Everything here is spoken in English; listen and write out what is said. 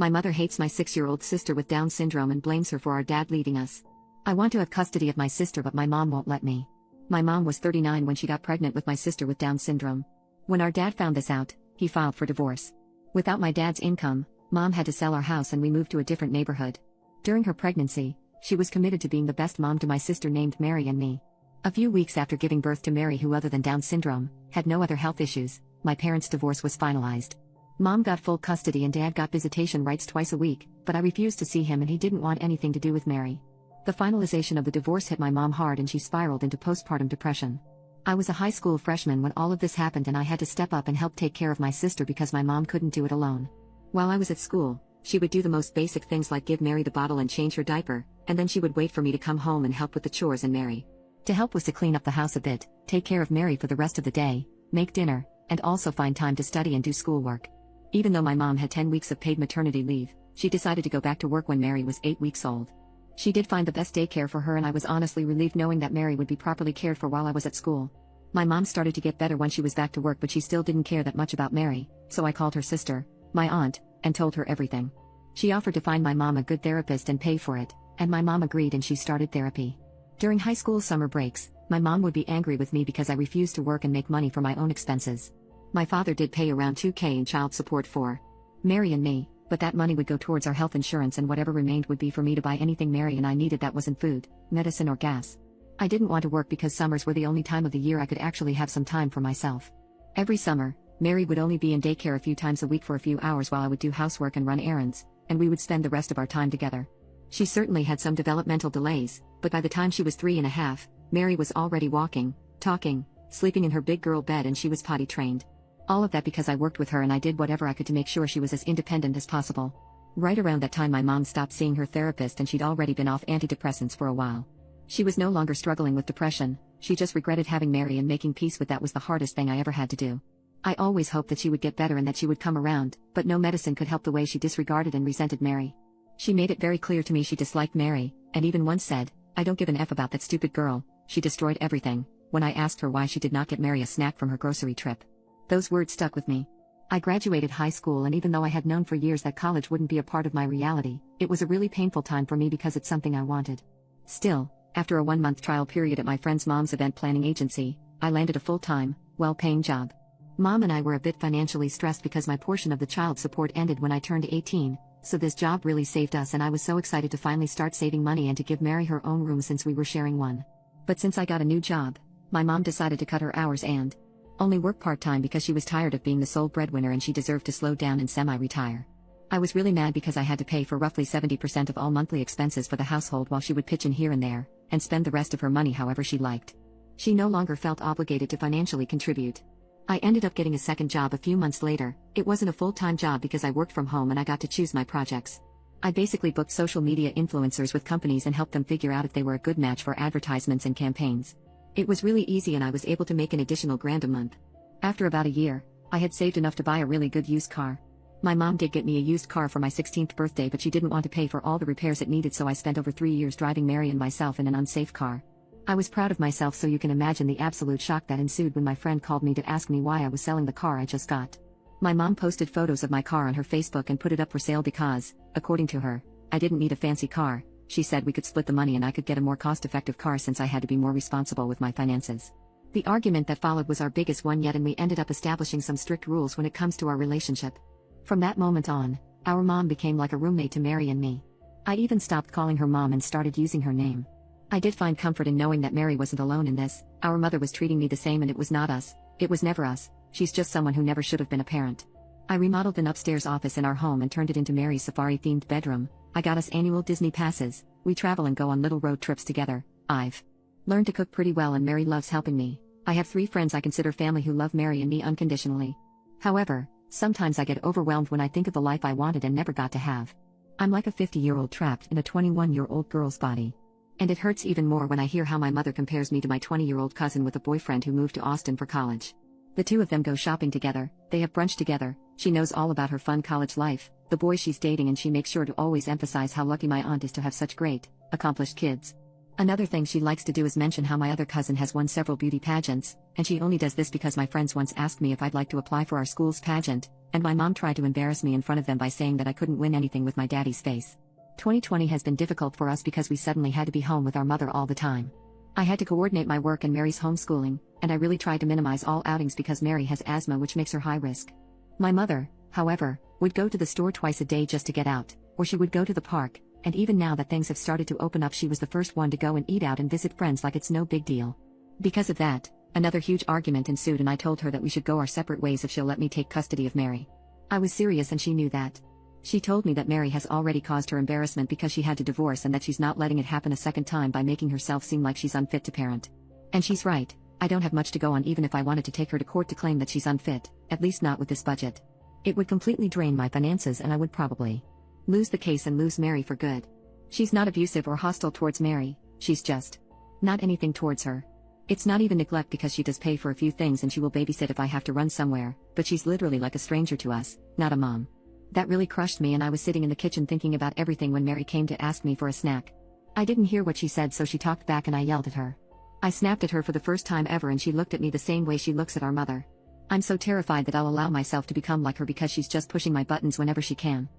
My mother hates my 6-year-old sister with Down syndrome and blames her for our dad leaving us. I want to have custody of my sister, but my mom won't let me. My mom was 39 when she got pregnant with my sister with Down syndrome. When our dad found this out, he filed for divorce. Without my dad's income, Mom had to sell our house and we moved to a different neighborhood. During her pregnancy, she was committed to being the best mom to my sister named Mary and me. A few weeks after giving birth to Mary, who other than Down syndrome, had no other health issues, my parents' divorce was finalized. Mom got full custody and Dad got visitation rights twice a week, but I refused to see him and he didn't want anything to do with Mary. The finalization of the divorce hit my mom hard and she spiraled into postpartum depression. I was a high school freshman when all of this happened and I had to step up and help take care of my sister because my mom couldn't do it alone. While I was at school, she would do the most basic things like give Mary the bottle and change her diaper, and then she would wait for me to come home and help with the chores and Mary. To help was to clean up the house a bit, take care of Mary for the rest of the day, make dinner, and also find time to study and do schoolwork. Even though my mom had 10 weeks of paid maternity leave, she decided to go back to work when Mary was 8 weeks old. She did find the best daycare for her and I was honestly relieved knowing that Mary would be properly cared for while I was at school. My mom started to get better when she was back to work, but she still didn't care that much about Mary, so I called her sister, my aunt, and told her everything. She offered to find my mom a good therapist and pay for it, and my mom agreed and she started therapy. During high school summer breaks, my mom would be angry with me because I refused to work and make money for my own expenses. My father did pay around $2,000 in child support for Mary and me, but that money would go towards our health insurance and whatever remained would be for me to buy anything Mary and I needed that wasn't food, medicine or gas. I didn't want to work because summers were the only time of the year I could actually have some time for myself. Every summer, Mary would only be in daycare a few times a week for a few hours while I would do housework and run errands, and we would spend the rest of our time together. She certainly had some developmental delays, but by the time she was 3.5, Mary was already walking, talking, sleeping in her big girl bed and she was potty trained. All of that because I worked with her and I did whatever I could to make sure she was as independent as possible. Right around that time my mom stopped seeing her therapist and she'd already been off antidepressants for a while. She was no longer struggling with depression, she just regretted having Mary and making peace with that was the hardest thing I ever had to do. I always hoped that she would get better and that she would come around, but no medicine could help the way she disregarded and resented Mary. She made it very clear to me she disliked Mary, and even once said, "I don't give an F about that stupid girl, she destroyed everything," when I asked her why she did not get Mary a snack from her grocery trip. Those words stuck with me. I graduated high school and even though I had known for years that college wouldn't be a part of my reality, it was a really painful time for me because it's something I wanted. Still, after a 1-month trial period at my friend's mom's event planning agency, I landed a full-time, well-paying job. Mom and I were a bit financially stressed because my portion of the child support ended when I turned 18, so this job really saved us and I was so excited to finally start saving money and to give Mary her own room since we were sharing one. But since I got a new job, my mom decided to cut her hours and only work part-time because she was tired of being the sole breadwinner and she deserved to slow down and semi-retire. I was really mad because I had to pay for roughly 70% of all monthly expenses for the household while she would pitch in here and there, and spend the rest of her money however she liked. She no longer felt obligated to financially contribute. I ended up getting a second job a few months later. It wasn't a full-time job because I worked from home and I got to choose my projects. I basically booked social media influencers with companies and helped them figure out if they were a good match for advertisements and campaigns. It was really easy and I was able to make an additional $1,000 a month. After about a year, I had saved enough to buy a really good used car. My mom did get me a used car for my 16th birthday, but she didn't want to pay for all the repairs it needed, so I spent over 3 years driving Mary and myself in an unsafe car. I was proud of myself, so you can imagine the absolute shock that ensued when my friend called me to ask me why I was selling the car I just got. My mom posted photos of my car on her Facebook and put it up for sale because, according to her, I didn't need a fancy car. She said we could split the money and I could get a more cost-effective car since I had to be more responsible with my finances. The argument that followed was our biggest one yet, and we ended up establishing some strict rules when it comes to our relationship. From that moment on, our mom became like a roommate to Mary and me. I even stopped calling her mom and started using her name. I did find comfort in knowing that Mary wasn't alone in this. Our mother was treating me the same and it was not us. It was never us. She's just someone who never should have been a parent. I remodeled an upstairs office in our home and turned it into Mary's safari-themed bedroom. I got us annual Disney passes. We travel and go on little road trips together. I've learned to cook pretty well and Mary loves helping me. I have 3 friends I consider family who love Mary and me unconditionally. However, sometimes I get overwhelmed when I think of the life I wanted and never got to have. I'm like a 50-year-old trapped in a 21-year-old girl's body. And it hurts even more when I hear how my mother compares me to my 20-year-old cousin with a boyfriend who moved to Austin for college. The two of them go shopping together, they have brunch together, she knows all about her fun college life, the boy she's dating, and she makes sure to always emphasize how lucky my aunt is to have such great, accomplished kids. Another thing she likes to do is mention how my other cousin has won several beauty pageants, and she only does this because my friends once asked me if I'd like to apply for our school's pageant, and my mom tried to embarrass me in front of them by saying that I couldn't win anything with my daddy's face. 2020 has been difficult for us because we suddenly had to be home with our mother all the time. I had to coordinate my work and Mary's homeschooling, and I really tried to minimize all outings because Mary has asthma, which makes her high risk. My mother, however, would go to the store twice a day just to get out, or she would go to the park, and even now that things have started to open up, she was the first one to go and eat out and visit friends like it's no big deal. Because of that, another huge argument ensued, and I told her that we should go our separate ways if she'll let me take custody of Mary. I was serious and she knew that. She told me that Mary has already caused her embarrassment because she had to divorce and that she's not letting it happen a second time by making herself seem like she's unfit to parent. And she's right, I don't have much to go on even if I wanted to take her to court to claim that she's unfit, at least not with this budget. It would completely drain my finances and I would probably lose the case and lose Mary for good. She's not abusive or hostile towards Mary, she's just not anything towards her. It's not even neglect because she does pay for a few things and she will babysit if I have to run somewhere, but she's literally like a stranger to us, not a mom. That really crushed me, and I was sitting in the kitchen thinking about everything when Mary came to ask me for a snack. I didn't hear what she said, so she talked back and I yelled at her. I snapped at her for the first time ever and she looked at me the same way she looks at our mother. I'm so terrified that I'll allow myself to become like her because she's just pushing my buttons whenever she can.